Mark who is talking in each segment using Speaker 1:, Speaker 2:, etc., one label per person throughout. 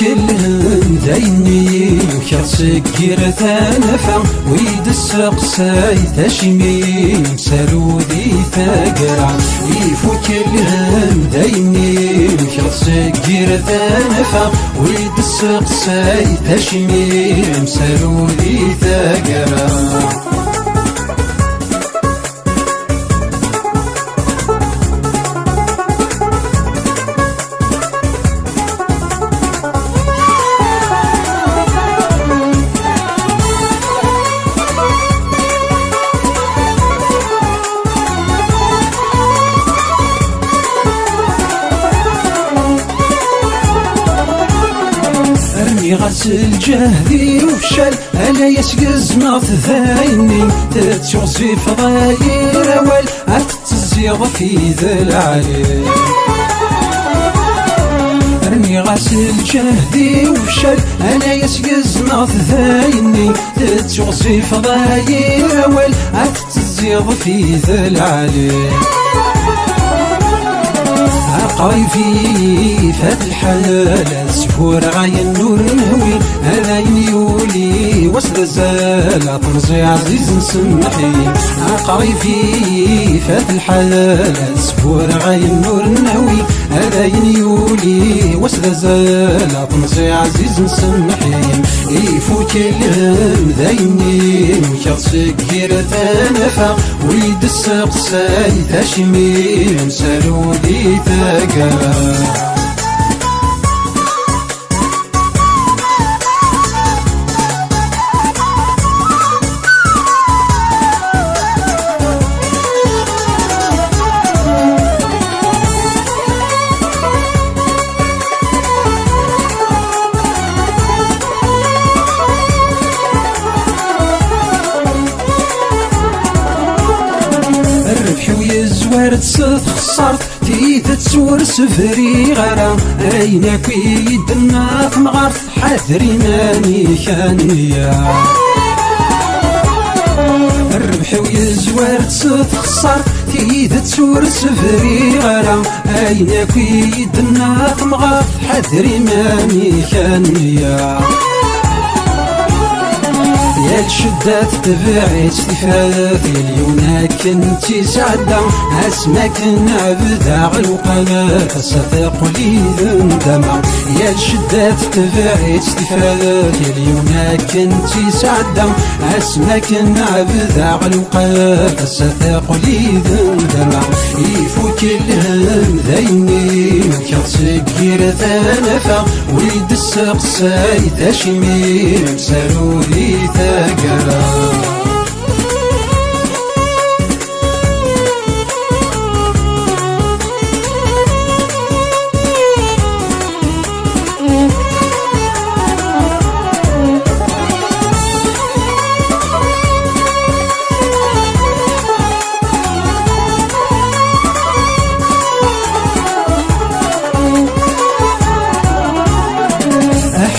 Speaker 1: كلهم دايني وكرسكير ثانفا ويد السقساي تشميم سرودي ثقرع يفو كلهم دايني وكرسكير ثانفا ويد السقساي تشميم سرودي ثقرع غسل جهدي وفشل ألا يسقز ما تذايني تتشوصي فضاير أول أتتزيغ في ذا العلي أرمي غسل جهدي وفشل ألا يسقز ما تذايني تتشوصي فضاير أول أتتزيغ في ذا العلي عقايفي فات الحلال سفور عين نور نهوي هذا يولي وسط زال طرزي عزيز نسمحي عقايفي فات الحلال سفور عين نور نهوي هذا يولي وسط زال طرزي عزيز نسمحي يفوت الهم ذايني وكرسك كير تنفع ويد السقساي تشميم سرودي ثقا وارد صد خسرت تيث تسور سفري غرا عينك يدنا في مغارت حذري ماني خانية الربح ويزوار تصد خسرت تيث تسور سفري غرا عينك يدنا في مغارت حذري ماني خانية يا الشدة تبعي استفادة اليونا كنتي سعدة اسمك نعبدها غلوقنا ستقولي ذندما يا الشدة تبعي استفادة اليونا كنتي سعدة اسمك نعبدها غلوقنا ستقولي ذندما يفوت الهم ذايني وكرسك كير ثانفا ويد السقساي تشميم سرودي ثقلا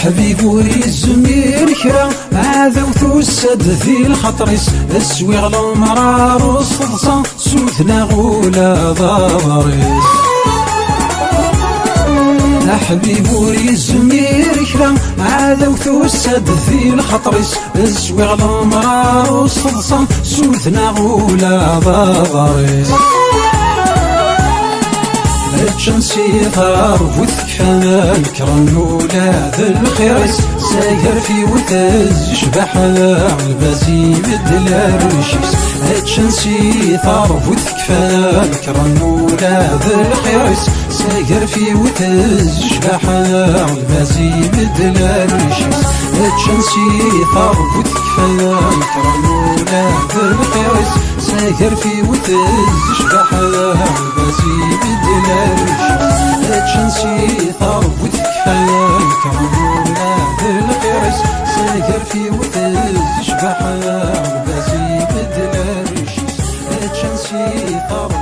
Speaker 1: حبيب وريزمير كرا هذا وتوسد في الخطرس السويغ المرار والصلصة سوثنا غولا ضارس حبيب وريزمير كرا هذا وتوسد في الخطرس السويغ المرار والصلصة سوثنا غولا ضارس الشمسي ثار وثكفان كرم ولاد الخيرس ساير في وتز شبح البازي بدلار الشمس الشمسي ثار وثكفان كرم ولاد الخيرس ساير في وتز شبح البازي بدلار الشمس الشمسي ثار وثكفان كرم ولاد الخيرس ساير في وتز شبح البازي بدلار الشمسي ثار وثكفان كرمونا بالقرس ساير في وتز شبح البازي بدلار شي